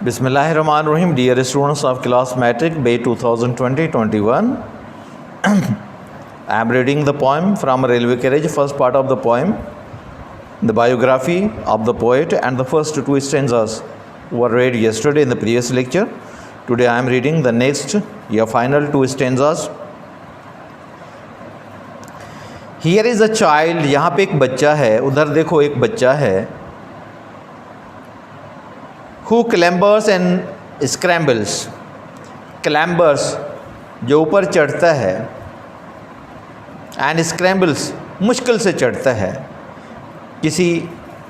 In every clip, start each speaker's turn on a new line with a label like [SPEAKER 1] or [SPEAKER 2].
[SPEAKER 1] Bismillahirrahmanirrahim. Dear students of class Matric Bay 2020-21, I am reading the poem from Railway Carriage, first part of the poem, the biography of the poet, and the first two stanzas were read yesterday in the previous lecture. Today I am reading the next, your final two stanzas. Here is a child, यहाँ पे एक बच्चा है, उधर देखो एक बच्चा है, who clambers and scrambles. clambers जो ऊपर चढ़ता है, and scrambles मुश्किल से चढ़ता है. किसी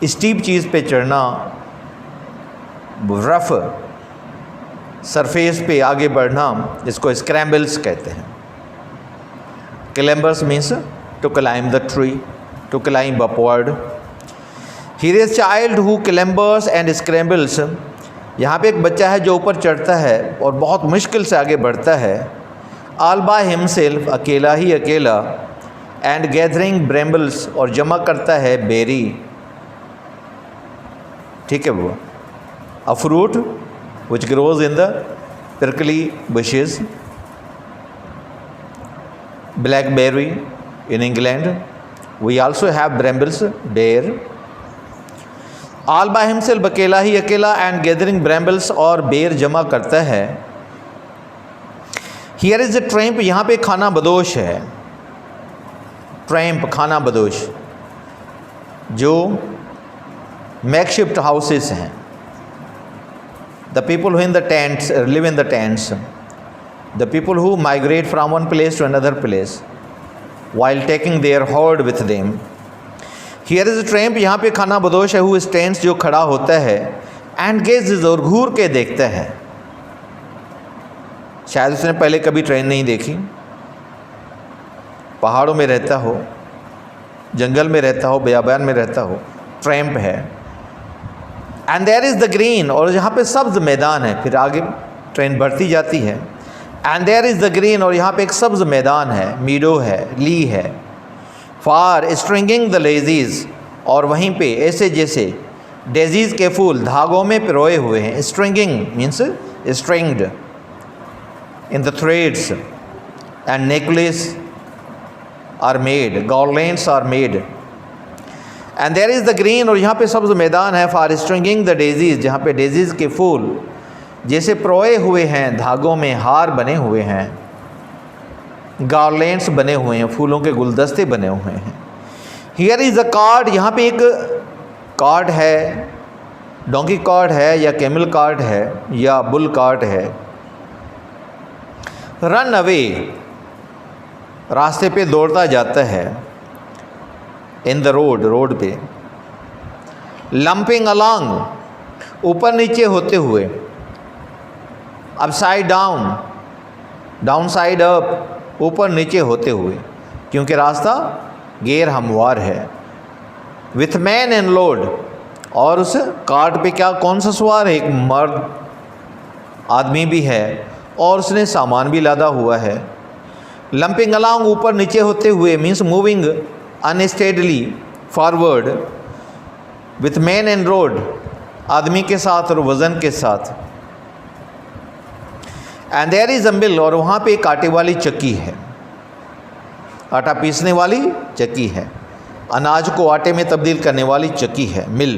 [SPEAKER 1] स्टीप चीज़ पे चढ़ना, रफ सरफेस पे आगे बढ़ना, इसको स्क्रैम्बल्स कहते हैं. clambers means to climb the tree, to climb upward. Here is a child who clambers and scrambles. यहाँ पे एक बच्चा है जो ऊपर चढ़ता है और बहुत मुश्किल से आगे बढ़ता है. All by himself, अकेला ही अकेला. And gathering brambles, और जमा करता है बेरी. ठीक है वो, a fruit which grows in the prickly bushes. Blackberry in England. We also have brambles there. All by himself, अकेला ही अकेला, and gathering brambles, और बेर जमा करता है. Here is a tramp, यहाँ पे खाना बदोश है. ट्रैम्प खाना बदोश, जो makeshift houses हैं. The people who in the tents live in the tents. The people who migrate from one place to another place while taking their hoard with them. Here is a tramp, यहाँ पे खाना बदोश है, who stands, जो खड़ा होता है, and gazes, और घूर के देखता है. शायद उसने पहले कभी ट्रेन नहीं देखी, पहाड़ों में रहता हो, जंगल में रहता हो, बियाबान में रहता हो. ट्रैम्प है. And there is the green, और यहाँ पे सब्ज़ मैदान है. फिर आगे ट्रेन बढ़ती जाती है. And there is the green, और यहाँ पे एक सब्ज़ मैदान है, मीडो है, ली है. फार स्ट्रिंगिंग द डेजीज़, और वहीं पे ऐसे जैसे डेजीज़ के फूल धागों में पिरोए हुए हैं. Stringing means stringed in the threads, and necklace are made, garlands are made. And there is the green, और यहाँ पे सब्ज़ मैदान है. फॉर स्ट्रिंगिंग द डेजीज़, जहाँ पे डेजीज़ के फूल जैसे पिरोए हुए हैं, धागों में हार बने हुए हैं, गार्लैंड्स बने हुए हैं, फूलों के गुलदस्ते बने हुए हैं. हियर इज़ अ कार्ड, यहाँ पे एक कार्ड है, डोंकी कार्ड है या कैमल कार्ड है या बुल कार्ड है. रन अवे, रास्ते पे दौड़ता जाता है. इन द रोड, रोड पे. लंपिंग अलॉन्ग, ऊपर नीचे होते हुए. Upside down, down side up, ऊपर नीचे होते हुए, क्योंकि रास्ता गैर हमवार है. विथ मैन एंड लोड, और उस कार्ट पे क्या कौन सा सवार है? एक मर्द आदमी भी है और उसने सामान भी लादा हुआ है. लंपिंग अलॉन्ग, ऊपर नीचे होते हुए means moving unsteadily forward. With man and road, आदमी के साथ और वज़न के साथ. एंड देयर इज़ अ मिल, और वहाँ पे एक आटे वाली चक्की है, आटा पीसने वाली चक्की है, अनाज को आटे में तब्दील करने वाली चक्की है, mill.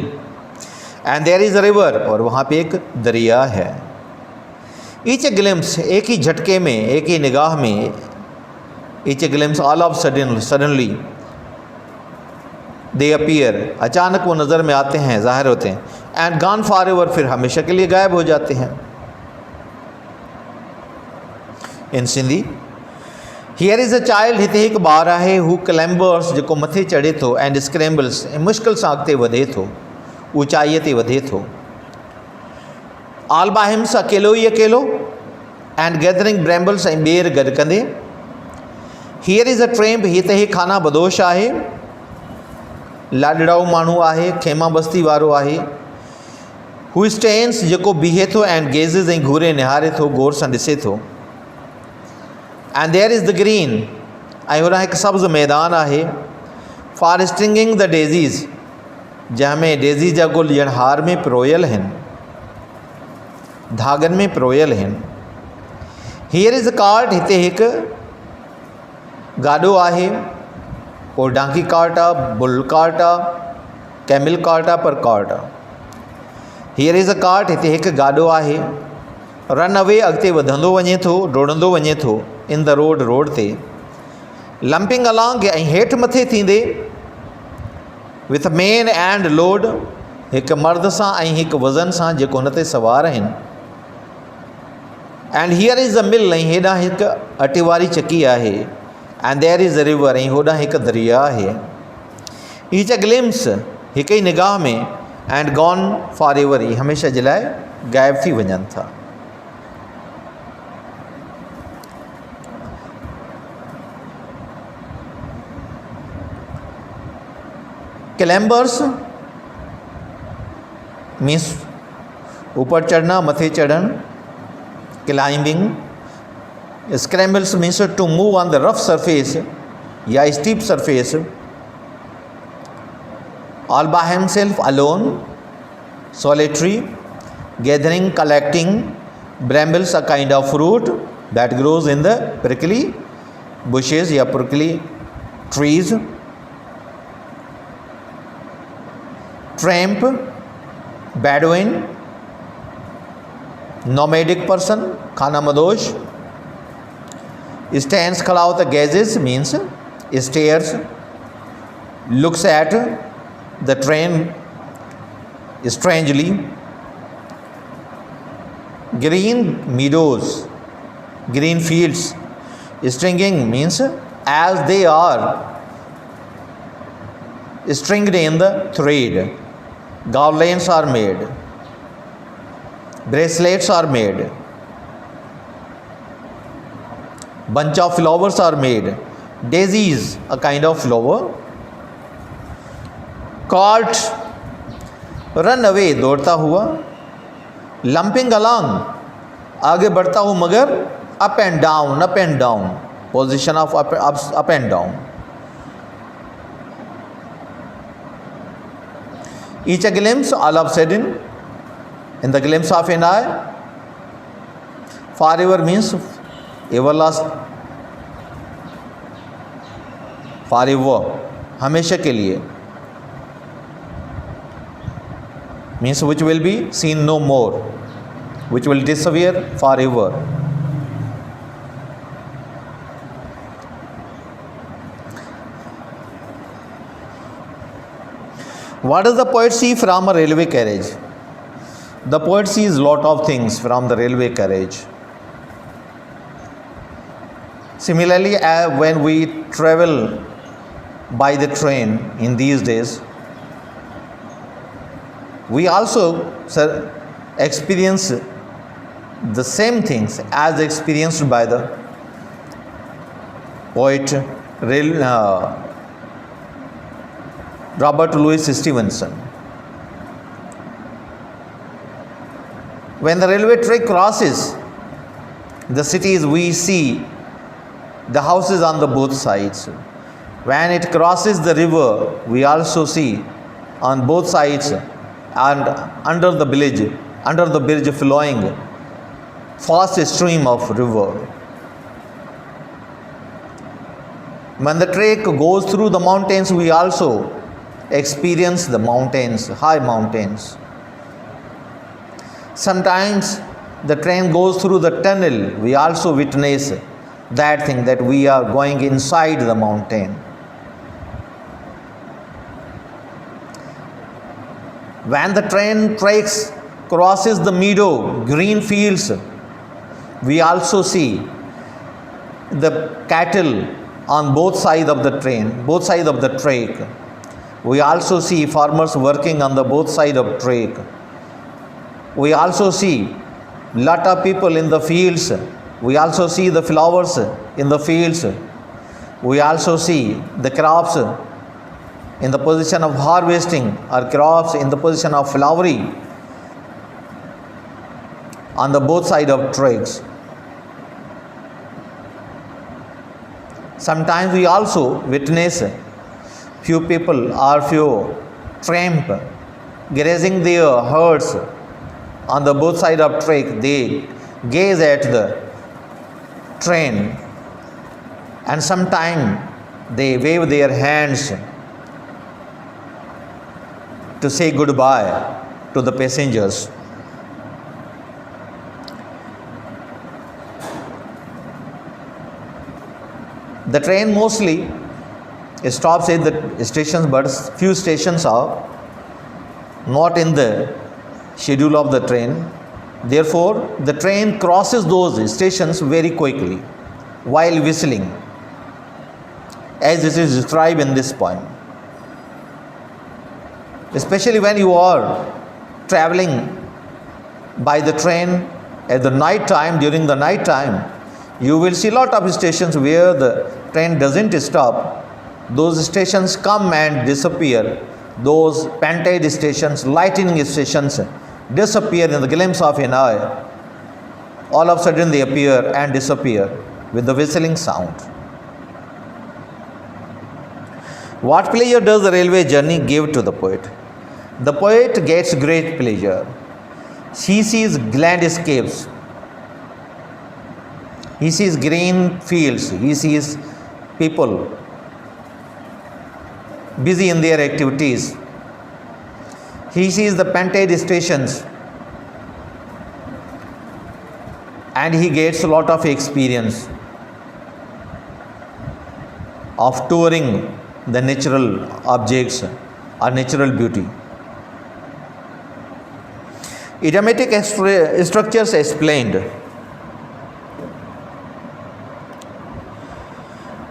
[SPEAKER 1] And there is a river, और वहाँ पे एक दरिया है. ईच ए ग्लिम्स, एक ही झटके में, एक ही निगाह में. Each a glimpse, all of suddenly they appear, अचानक वो नज़र में आते हैं, ज़ाहिर होते हैं. एंड गॉन फॉर एवर, फिर हमेशा के लिए गायब हो जाते हैं. In Sindhi, here is a child, हिते हिकु ॿारु आहे, हू क्लैम्बर्स, जेको मथे चढ़े थो, एंड स्क्रैम्बल्स, ऐं मुश्किल सां अॻिते वधे थो, ऊचाईअ ते वधे थो. ऑल बाय हिम्स, अकेलो ई अकेलो. एंड गैदरिंग ब्रैम्बल्स, ऐं ॿेर गॾु कंदे. हियर इज़ अ ट्रैम्प, हिते ही खाना बदोश आहे, लाॾड़ाऊ माण्हू आहे, खेमा बस्ती वारो आहे. हू स्टैंड्स, जेको बीहे थो, एंड गेज़िस, ऐं घूरे निहारे थो, गौर सां ॾिसे थो. And there is the green, ऐं होॾां हिकु सब्ज़ मैदान आहे. फॉर स्ट्रिंगिंग द डेज़ीज़, जंहिंमें डेज़ी जा गुल ॼण हार में पिरोयल आहिनि. धागनि में पिरोयल आहिनि। हीयर इज़ अ कार्ट, हिते हिकु गाॾो आहे, पोइ डांकी कार्ट आहे, बुल कार्ट आहे, कैमिल कार्ट आहे, पर कार्ट आहे। हीयर इज़ अ कार्ट, हिते हिकु गाॾो आहे। रन अवे, अॻिते वधंदो वञे थो, डोड़ंदो वञे थो, इन द रोड, रोड ते। लंपिंग अलॉन्ग, ऐं हेठि मथे थींदे, विथ मेन एंड लोड, हिकु मर्द सां ऐं हिकु वज़न सां जेको हुन ते सवार आहिनि। And here is a mill, ऐं हेॾां हिकु अटे वारी चकी आहे। And there is a river, ऐं होॾां हिकु दरिया आहे। ईच अ ग्लिम्स, हिकु ई निगाह में। एंड गॉन फॉर एवर, ई हमेशह जे लाइ ग़ाइब थी वञनि था। क्लैम्बर्स मीन्स ऊपर चढ़ना, मथे चढ़न, climbing. Scrambles means to move on the rough surface या steep surface. All by himself, alone, solitary, gathering, collecting, brambles, a kind of fruit that grows in the prickly bushes या prickly trees. Tramp, Bedouin, nomadic person, खाना मदोश। Stands, खड़ा होता, gazes means stares, looks at the train strangely। Green meadows, green fields। Stringing means as they are stringed in the thread। Garlands are made, bracelets are made, bunch of flowers are made। Daisies, a kind of flower। Cart, run away, दौड़ता हुआ। Lumping along, आगे बढ़ता हूँ मगर up and down, up and down, position of up and down. Each a glimpse, all of sudden, in the glimpse of an eye. Forever means ever last, forever, हमेशा के लिए। means which will be seen no more, which will disappear forever। What does the poet see from a railway carriage? The poet sees lot of things from the railway carriage। Similarly, when we travel by the train in these days, we also experience the same things as experienced by the poet Robert Louis Stevenson। When the railway track crosses the cities, we see the houses on the both sides। When it crosses the river, we also see on both sides and under the bridge flowing fast stream of river। When the track goes through the mountains, we also experience the mountains, high mountains। Sometimes the train goes through the tunnel, we also witness that thing, that we are going inside the mountain। When the train tracks crosses the meadow, green fields, we also see the cattle on both sides of the train, both sides of the track। We also see farmers working on the both sides of track। We also see lot of people in the fields। We also see the flowers in the fields। We also see the crops in the position of harvesting, or crops in the position of flowering on the both sides of tracks। Sometimes we also witness few people or few tramp grazing their herds on the both side of track, they gaze at the train, and sometime they wave their hands to say goodbye to the passengers. The train mostly stops at the stations, but few stations are not in the schedule of the train. Therefore, the train crosses those stations very quickly while whistling, as it is described in this poem. Especially when you are traveling by the train at the night time, during the night time, you will see lot of stations where the train doesn't stop. Those stations come and disappear. Those painted stations, lightning stations, disappear in the glimpse of an eye. All of a sudden they appear and disappear with the whistling sound. What pleasure does the railway journey give to the poet? The poet gets great pleasure. He sees landscapes. He sees green fields. He sees people busy in their activities. He sees the painted stations, and he gets a lot of experience of touring the natural objects or natural beauty. Idiomatic structures explained.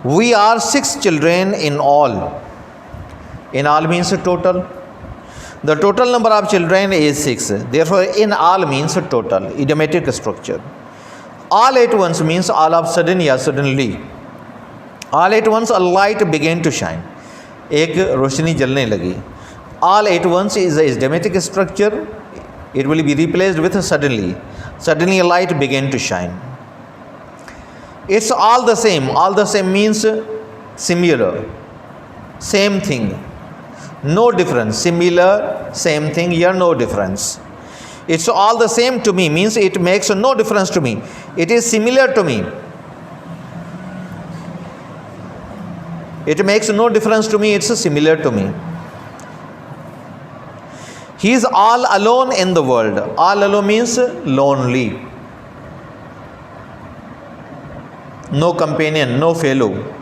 [SPEAKER 1] We are 6 children in all. In all means total. The total number of children is 6. Therefore, in all means total. Idiomatic structure. All at once means all of sudden या suddenly. All at once a light began to shine. एक रोशनी जलने लगी. All at once is a idiomatic structure. It will be replaced with suddenly. Suddenly a light began to shine. It's all the same. All the same means similar. Same thing. No difference. Similar, same thing, here no difference. It's all the same to me means it makes no difference to me. It is similar to me. It makes no difference to me, it's similar to me. He is all alone in the world. All alone means lonely. No companion, no fellow.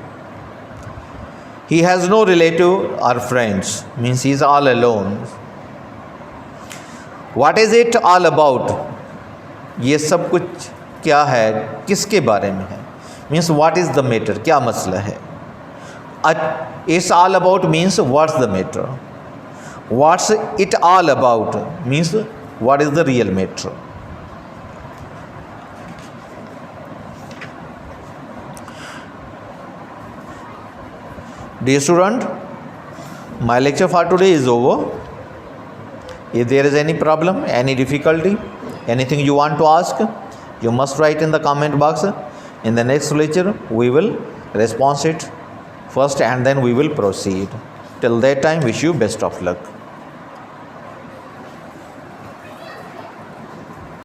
[SPEAKER 1] He has no relative or friends, means he is all alone. What is it all about? ये सब कुछ क्या है, किसके बारे में है? Means what is the matter? क्या मसला है? It's all about means what's the matter? What's it all about means what is the real matter? Dear student, my lecture for today is over. If there is any problem, any difficulty, anything you want to ask, you must write in the comment box. In the next lecture, we will respond it first and then we will proceed. Till that time, wish you best of luck.